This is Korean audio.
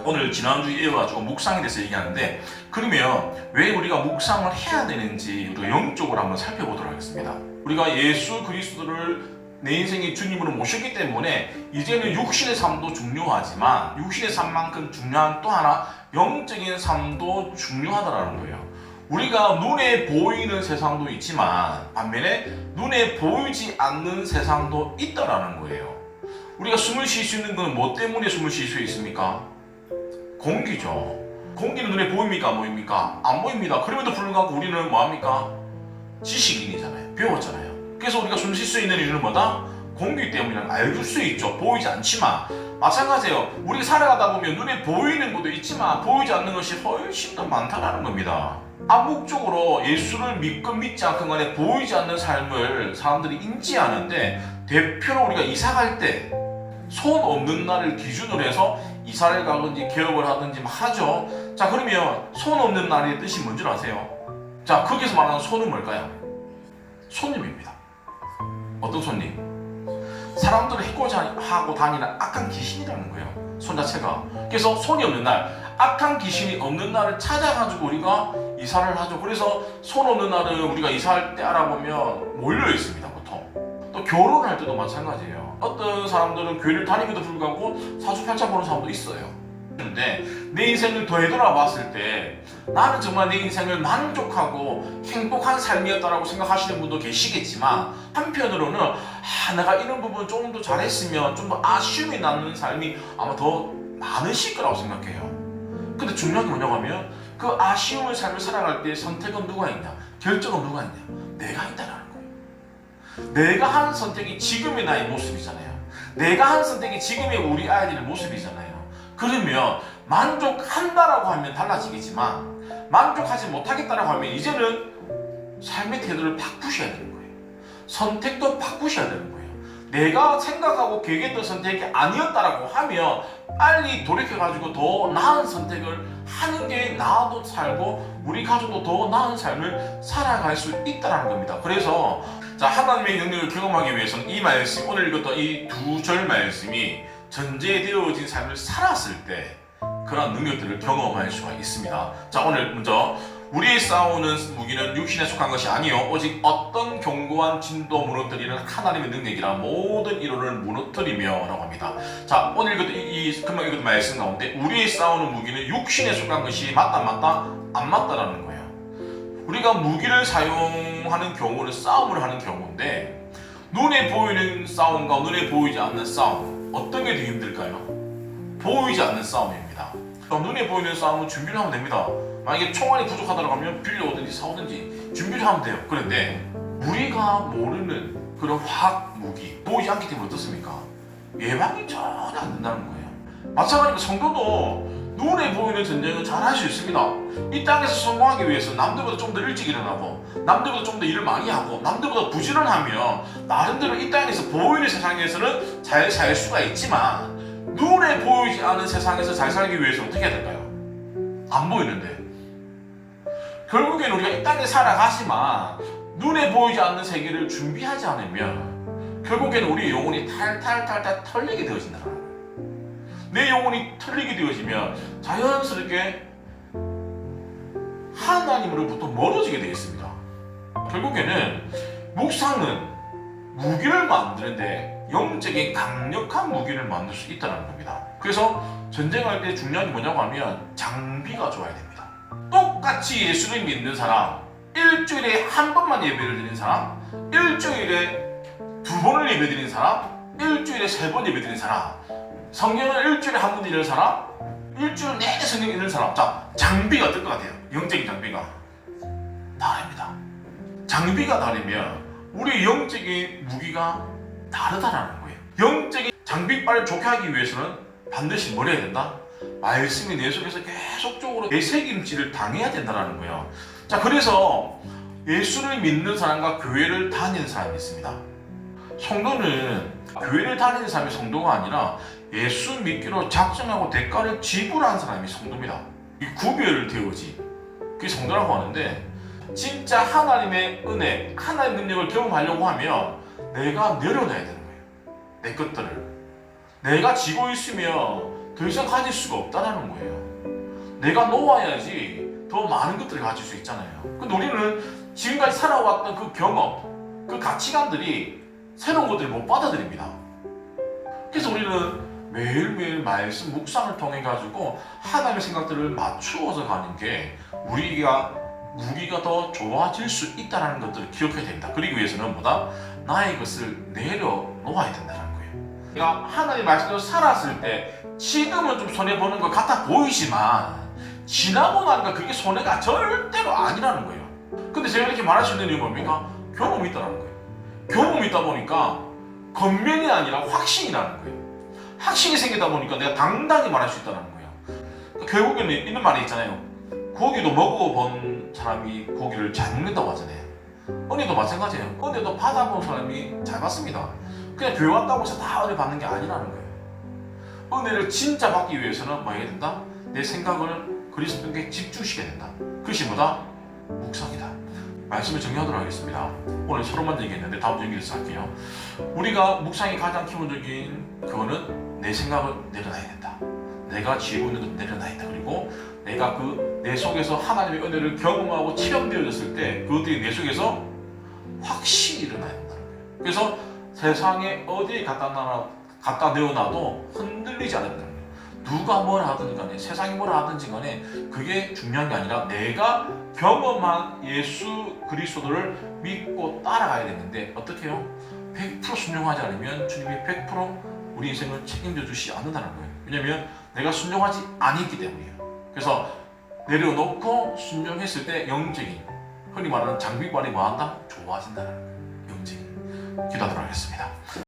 오늘 지난주에 이어가지고 묵상에 대해서 얘기하는데, 그러면 왜 우리가 묵상을 해야 되는지 우리가 영적으로 한번 살펴보도록 하겠습니다. 우리가 예수 그리스도를 내 인생의 주님으로 모셨기 때문에 이제는 육신의 삶도 중요하지만 육신의 삶만큼 중요한 또 하나 영적인 삶도 중요하다는 거예요. 우리가 눈에 보이는 세상도 있지만 반면에 눈에 보이지 않는 세상도 있다라는 거예요. 우리가 숨을 쉴 수 있는 건 뭐 때문에 숨을 쉴 수 있습니까? 공기죠. 공기는 눈에 보입니까? 안 보입니까? 안 보입니다. 그럼에도 불구하고 우리는 뭐합니까? 지식인이잖아요. 배웠잖아요. 그래서 우리가 숨 쉴 수 있는 이유는 뭐다? 공기 때문이라는 알 수 있죠. 보이지 않지만 마찬가지예요. 우리가 살아가다 보면 눈에 보이는 것도 있지만 보이지 않는 것이 훨씬 더 많다는 겁니다. 암묵적으로 예수를 믿건 믿지 않건 간에 보이지 않는 삶을 사람들이 인지하는데, 대표로 우리가 이사갈 때 손 없는 날을 기준으로 해서 이사를 가든지 개업을 하든지 하죠. 자, 그러면 손 없는 날의 뜻이 뭔지 아세요? 자, 거기서 말하는 손은 뭘까요? 손님입니다. 어떤 손님? 사람들을 해코자 하고 다니는 악한 귀신이라는 거예요. 손 자체가. 그래서 손이 없는 날, 악한 귀신이 없는 날을 찾아가지고 우리가 이사를 하죠. 그래서 손 없는 날은 우리가 이사할 때 알아보면 몰려 있습니다. 보통. 또 결혼할 때도 마찬가지예요. 어떤 사람들은 교회를 다니면도 불구하고 사주팔자 보는 사람도 있어요. 그런데 내 인생을 더 되돌아봤을 때 나는 정말 내 인생을 만족하고 행복한 삶이었다라고 생각하시는 분도 계시겠지만, 한편으로는 내가 이런 부분 조금 더 잘했으면 좀 더 아쉬움이 남는 삶이 아마 더 많으실 거라고 생각해요. 근데 중요한 게 뭐냐고 하면 그 아쉬움의 삶을 살아갈 때 선택은 누가 있냐? 결정은 누가 있냐? 내가 있다라는 거예요. 내가 한 선택이 지금의 나의 모습이잖아요. 내가 한 선택이 지금의 우리 아이들의 모습이잖아요. 그러면 만족한다라고 하면 달라지겠지만 만족하지 못하겠다라고 하면 이제는 삶의 태도를 바꾸셔야 되는 거예요. 선택도 바꾸셔야 되는 거예요. 내가 생각하고 계획했던 선택이 아니었다라고 하면 빨리 돌이켜가지고 더 나은 선택을 하는 게 나도 살고 우리 가족도 더 나은 삶을 살아갈 수 있다는 겁니다. 그래서 자, 하나님의 능력을 경험하기 위해서는 이 말씀, 오늘 읽었던 이 두 절 말씀이 전제되어진 삶을 살았을 때 그런 능력들을 경험할 수가 있습니다. 자, 오늘 먼저 우리의 싸우는 무기는 육신에 속한 것이 아니요 오직 어떤 견고한 진도 무너뜨리는 하나님의 능력이라 모든 이론을 무너뜨리며 라고 합니다. 자, 오늘 읽었던 금방 읽었던 말씀 가운데 우리의 싸우는 무기는 육신에 속한 것이 맞다 안 맞다? 안 맞다라는 거예요. 우리가 무기를 사용하는 경우는 싸움을 하는 경우인데, 눈에 보이는 싸움과 눈에 보이지 않는 싸움, 어떤 게 더 힘들까요? 보이지 않는 싸움입니다. 눈에 보이는 싸움은 준비를 하면 됩니다. 만약에 총알이 부족하다고 하면 빌려오든지 사오든지 준비를 하면 돼요. 그런데 우리가 모르는 그런 화학 무기, 보이지 않기 때문에 어떻습니까? 예방이 전혀 안 된다는 거예요. 마찬가지로 성도도 눈에 보이는 전쟁은 잘 할 수 있습니다. 이 땅에서 성공하기 위해서 남들보다 좀 더 일찍 일어나고 남들보다 좀 더 일을 많이 하고 남들보다 부지런하면 나름대로 이 땅에서 보이는 세상에서는 잘 살 수가 있지만, 눈에 보이지 않는 세상에서 잘 살기 위해서 어떻게 해야 될까요? 안 보이는데 결국에는 우리가 이 땅에 살아가지만 눈에 보이지 않는 세계를 준비하지 않으면 결국에는 우리의 영혼이 탈탈탈탈 털리게 되어진다는 거예요. 내 영혼이 털리게 되어지면 자연스럽게 하나님으로부터 멀어지게 되겠습니다. 결국에는 묵상은 무기를 만드는데 영적인 강력한 무기를 만들 수 있다는 겁니다. 그래서 전쟁할 때 중요한 게 뭐냐고 하면 장비가 좋아야 됩니다. 똑같이 예수를 믿는 사람, 일주일에 한 번만 예배를 드리는 사람, 일주일에 두 번을 예배 드리는 사람, 일주일에 세 번 예배 드리는 사람, 성경을 일주일에 한 번 읽는 사람, 일주일 내내 성경 읽는 사람. 자, 장비가 어떨 것 같아요? 영적인 장비가 다릅니다. 장비가 다르면 우리 영적인 무기가 다르다라는 거예요. 영적인 장비빨을 좋게 하기 위해서는 반드시 뭘 해야 된다? 말씀이 내 속에서 계속적으로 되새김질을 당해야 된다는 거예요. 자, 그래서 예수를 믿는 사람과 교회를 다니는 사람이 있습니다. 성도는 교회를 다니는 사람이 성도가 아니라 예수 믿기로 작정하고 대가를 지불한 사람이 성도입니다. 이 구별을 되어지 그게 성도라고 하는데, 진짜 하나님의 은혜, 하나님의 능력을 경험하려고 하면 내가 내려놔야 되는 거예요. 내 것들을 내가 지고 있으면 더 더 이상 가질 수가 없다는 거예요. 내가 놓아야지 더 많은 것들을 가질 수 있잖아요. 근데 우리는 지금까지 살아왔던 그 경험, 그 가치관들이 새로운 것들을 못 받아들입니다. 그래서 우리는 매일매일 말씀 묵상을 통해 가지고 하나님의 생각들을 맞추어서 가는 게 우리가 더 좋아질 수 있다는 것들을 기억해야 됩니다. 그러기 위해서는 뭐다? 나의 것을 내려놓아야 된다는 거예요. 내가 하나님의 말씀대로 살았을 때 지금은 좀 손해보는 것 같아 보이지만 지나고 나니까 그게 손해가 절대로 아니라는 거예요. 근데 제가 이렇게 말할 수 있는 이유는 뭡니까? 경험이 있다는 거예요. 경험이 있다 보니까 겉면이 아니라 확신이라는 거예요. 확신이 생기다 보니까 내가 당당히 말할 수 있다는 거예요. 그러니까 결국에는 이런 말이 있잖아요. 고기도 먹어본 사람이 고기를 잘 먹는다고 하잖아요. 은혜도 마찬가지예요. 은혜도 받아본 사람이 잘 받습니다. 그냥 교회 왔다고 해서 다 은혜 받는 게 아니라는 거예요. 은혜를 진짜 받기 위해서는 뭐 해야 된다? 내 생각을 그리스도께 집중시켜야 된다. 그것이 뭐다? 묵상이다. 말씀을 정리하도록 하겠습니다. 오늘 서로만 얘기했는데 다음 얘기해서 할게요. 우리가 묵상의 가장 기본적인 그거는 내 생각을 내려놔야 된다. 내가 지고 있는 걸 내려놔야 된다. 그리고 내가 내 속에서 하나님의 은혜를 경험하고 체험되어졌을 때 그것들이 내 속에서 확신이 일어나야 된다는 거예요. 그래서 세상에 어디에 갖다 내어놔도 흔들리지 않는다는 거예요. 누가 뭘 하든지 간에 세상이 뭘 하든지 간에 그게 중요한 게 아니라 내가 경험한 예수 그리스도를 믿고 따라가야 되는데 어떻게 해요? 100% 순종하지 않으면 주님이 100% 우리 인생을 책임져 주시지 않는다는 거예요. 왜냐하면 내가 순종하지 않았기 때문이에요. 그래서 내려놓고 순종했을 때 영적인 흔히 말하는 장비발이 뭐한다? 좋아진다는 거예요. 영적인. 기도하도록 하겠습니다.